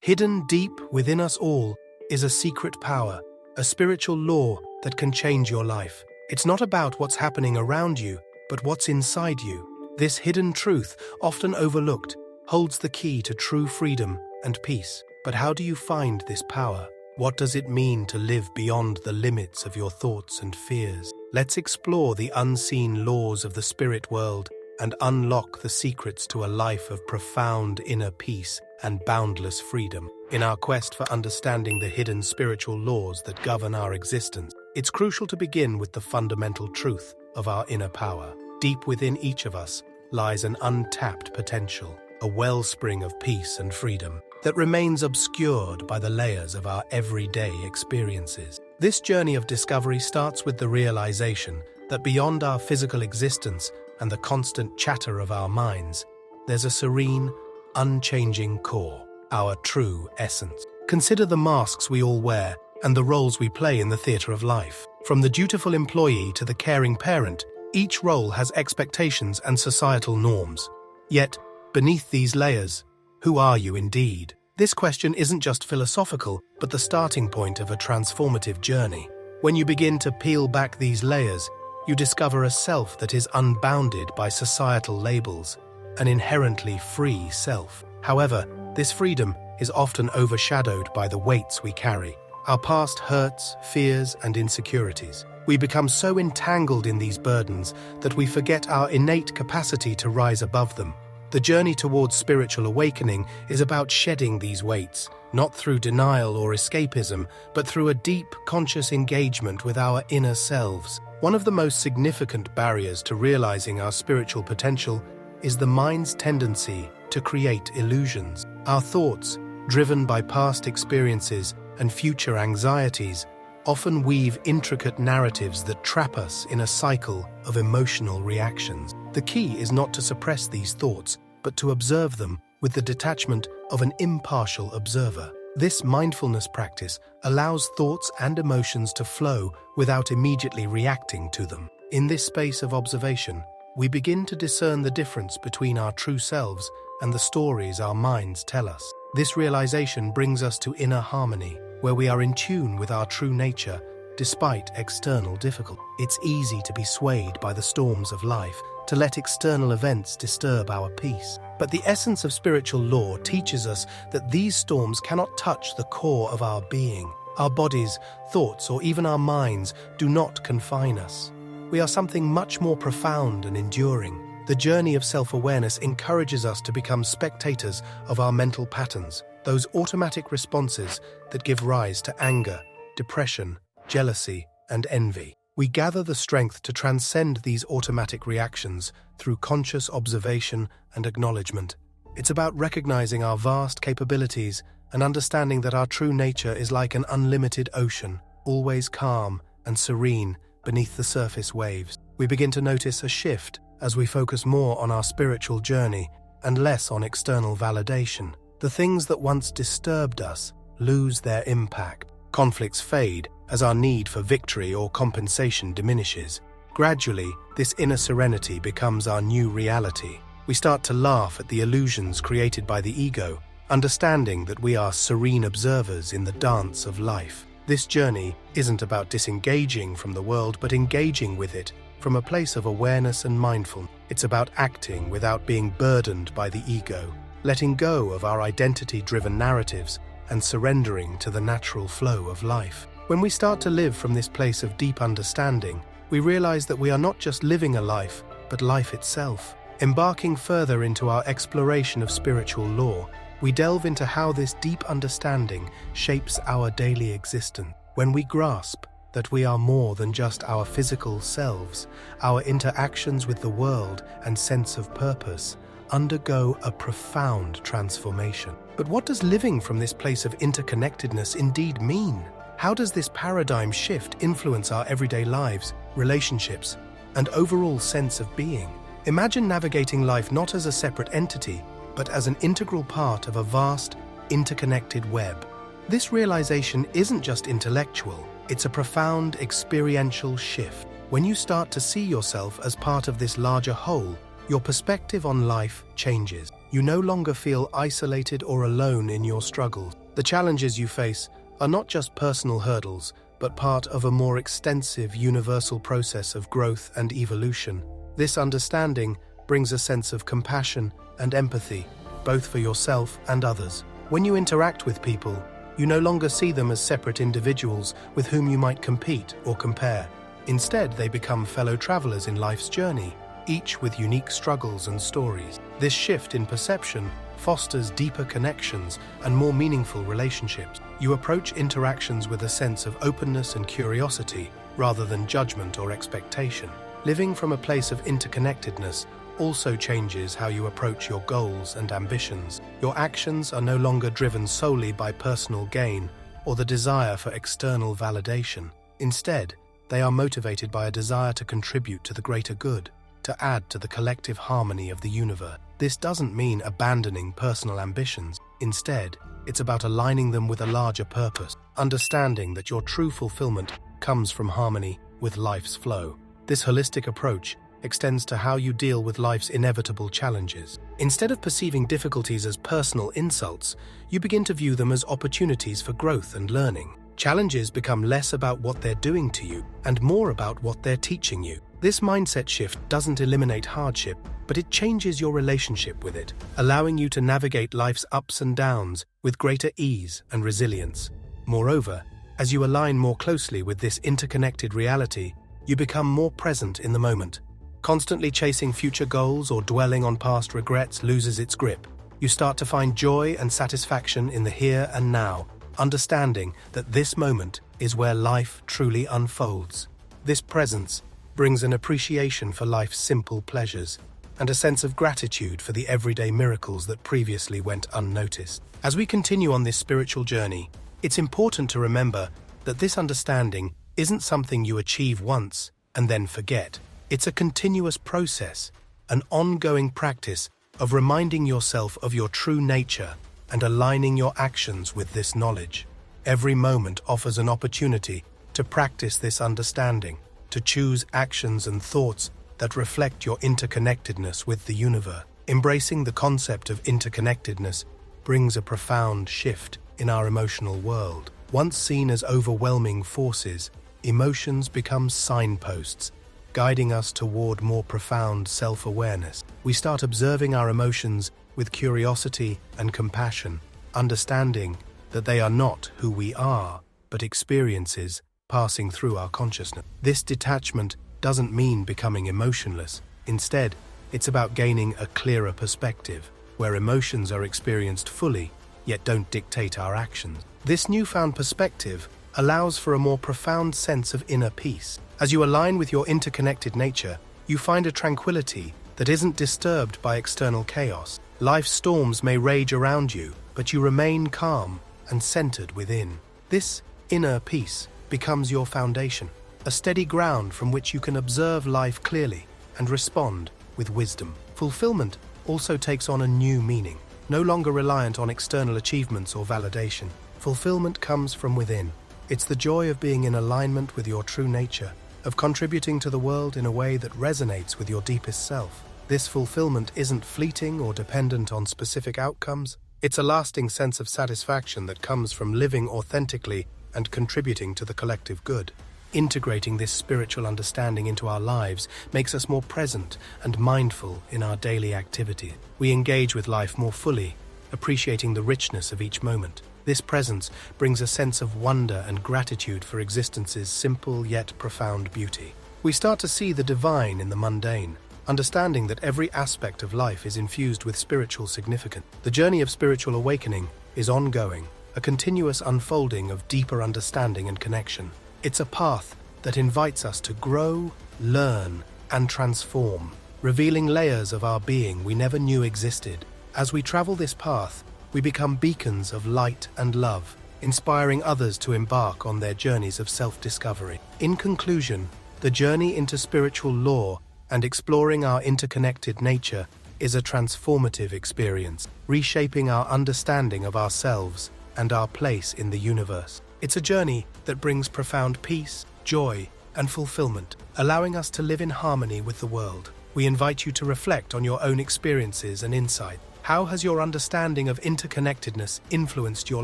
Hidden deep within us all is a secret power, a spiritual law that can change your life. It's not about what's happening around you, but what's inside you. This hidden truth, often overlooked, holds the key to true freedom and peace. But how do you find this power? What does it mean to live beyond the limits of your thoughts and fears? Let's explore the unseen laws of the spirit world and unlock the secrets to a life of profound inner peace and boundless freedom. In our quest for understanding the hidden spiritual laws that govern our existence, it's crucial to begin with the fundamental truth of our inner power. Deep within each of us lies an untapped potential, a wellspring of peace and freedom that remains obscured by the layers of our everyday experiences. This journey of discovery starts with the realization that beyond our physical existence and the constant chatter of our minds, there's a serene, unchanging core, our true essence. Consider the masks we all wear and the roles we play in the theater of life. From the dutiful employee to the caring parent, each role has expectations and societal norms. Yet, beneath these layers, who are you indeed? This question isn't just philosophical, but the starting point of a transformative journey. When you begin to peel back these layers, you discover a self that is unbounded by societal labels, an inherently free self. However, this freedom is often overshadowed by the weights we carry, our past hurts, fears, and insecurities. We become so entangled in these burdens that we forget our innate capacity to rise above them. The journey towards spiritual awakening is about shedding these weights, not through denial or escapism, but through a deep, conscious engagement with our inner selves. One of the most significant barriers to realizing our spiritual potential is the mind's tendency to create illusions. Our thoughts, driven by past experiences and future anxieties, often weave intricate narratives that trap us in a cycle of emotional reactions. The key is not to suppress these thoughts, but to observe them with the detachment of an impartial observer. This mindfulness practice allows thoughts and emotions to flow without immediately reacting to them. In this space of observation, we begin to discern the difference between our true selves and the stories our minds tell us. This realization brings us to inner harmony, where we are in tune with our true nature despite external difficulty. It's easy to be swayed by the storms of life, to let external events disturb our peace. But the essence of spiritual law teaches us that these storms cannot touch the core of our being. Our bodies, thoughts, or even our minds do not confine us. We are something much more profound and enduring. The journey of self-awareness encourages us to become spectators of our mental patterns, those automatic responses that give rise to anger, depression, jealousy, and envy. We gather the strength to transcend these automatic reactions through conscious observation and acknowledgement. It's about recognizing our vast capabilities and understanding that our true nature is like an unlimited ocean, always calm and serene beneath the surface waves. We begin to notice a shift as we focus more on our spiritual journey and less on external validation. The things that once disturbed us lose their impact. Conflicts fade as our need for victory or compensation diminishes. Gradually, this inner serenity becomes our new reality. We start to laugh at the illusions created by the ego, understanding that we are serene observers in the dance of life. This journey isn't about disengaging from the world, but engaging with it from a place of awareness and mindfulness. It's about acting without being burdened by the ego, letting go of our identity-driven narratives and surrendering to the natural flow of life. When we start to live from this place of deep understanding, we realize that we are not just living a life, but life itself. Embarking further into our exploration of spiritual law, we delve into how this deep understanding shapes our daily existence. When we grasp that we are more than just our physical selves, our interactions with the world and sense of purpose undergo a profound transformation. But what does living from this place of interconnectedness indeed mean? How does this paradigm shift influence our everyday lives, relationships, and overall sense of being? Imagine navigating life not as a separate entity, but as an integral part of a vast, interconnected web. This realization isn't just intellectual, it's a profound experiential shift. When you start to see yourself as part of this larger whole, your perspective on life changes. You no longer feel isolated or alone in your struggles. The challenges you face are not just personal hurdles, but part of a more extensive universal process of growth and evolution. This understanding brings a sense of compassion and empathy, both for yourself and others. When you interact with people, you no longer see them as separate individuals with whom you might compete or compare. Instead, they become fellow travelers in life's journey, each with unique struggles and stories. This shift in perception fosters deeper connections and more meaningful relationships. You approach interactions with a sense of openness and curiosity rather than judgment or expectation. Living from a place of interconnectedness also changes how you approach your goals and ambitions. Your actions are no longer driven solely by personal gain or the desire for external validation. Instead, they are motivated by a desire to contribute to the greater good, to add to the collective harmony of the universe. This doesn't mean abandoning personal ambitions. Instead, it's about aligning them with a larger purpose, understanding that your true fulfillment comes from harmony with life's flow. This holistic approach extends to how you deal with life's inevitable challenges. Instead of perceiving difficulties as personal insults, you begin to view them as opportunities for growth and learning. Challenges become less about what they're doing to you and more about what they're teaching you. This mindset shift doesn't eliminate hardship, but it changes your relationship with it, allowing you to navigate life's ups and downs with greater ease and resilience. Moreover, as you align more closely with this interconnected reality, you become more present in the moment. Constantly chasing future goals or dwelling on past regrets loses its grip. You start to find joy and satisfaction in the here and now, understanding that this moment is where life truly unfolds. This presence brings an appreciation for life's simple pleasures and a sense of gratitude for the everyday miracles that previously went unnoticed. As we continue on this spiritual journey, it's important to remember that this understanding isn't something you achieve once and then forget. It's a continuous process, an ongoing practice of reminding yourself of your true nature and aligning your actions with this knowledge. Every moment offers an opportunity to practice this understanding, to choose actions and thoughts that reflect your interconnectedness with the universe. Embracing the concept of interconnectedness brings a profound shift in our emotional world. Once seen as overwhelming forces, emotions become signposts, guiding us toward more profound self-awareness. We start observing our emotions with curiosity and compassion, understanding that they are not who we are, but experiences passing through our consciousness. This detachment doesn't mean becoming emotionless. Instead, it's about gaining a clearer perspective, where emotions are experienced fully, yet don't dictate our actions. This newfound perspective allows for a more profound sense of inner peace. As you align with your interconnected nature, you find a tranquility that isn't disturbed by external chaos. Life's storms may rage around you, but you remain calm and centered within. This inner peace becomes your foundation, a steady ground from which you can observe life clearly and respond with wisdom. Fulfillment also takes on a new meaning, no longer reliant on external achievements or validation. Fulfillment comes from within. It's the joy of being in alignment with your true nature, of contributing to the world in a way that resonates with your deepest self. This fulfillment isn't fleeting or dependent on specific outcomes. It's a lasting sense of satisfaction that comes from living authentically and contributing to the collective good. Integrating this spiritual understanding into our lives makes us more present and mindful in our daily activity. We engage with life more fully, appreciating the richness of each moment. This presence brings a sense of wonder and gratitude for existence's simple yet profound beauty. We start to see the divine in the mundane, understanding that every aspect of life is infused with spiritual significance. The journey of spiritual awakening is ongoing, a continuous unfolding of deeper understanding and connection. It's a path that invites us to grow, learn, and transform, revealing layers of our being we never knew existed. As we travel this path, we become beacons of light and love, inspiring others to embark on their journeys of self-discovery. In conclusion, the journey into spiritual lore and exploring our interconnected nature is a transformative experience, reshaping our understanding of ourselves and our place in the universe. It's a journey that brings profound peace, joy, and fulfillment, allowing us to live in harmony with the world. We invite you to reflect on your own experiences and insight. How has your understanding of interconnectedness influenced your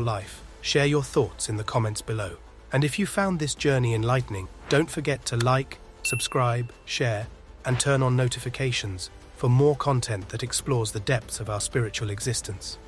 life? Share your thoughts in the comments below. And if you found this journey enlightening, don't forget to like, subscribe, share, and turn on notifications for more content that explores the depths of our spiritual existence.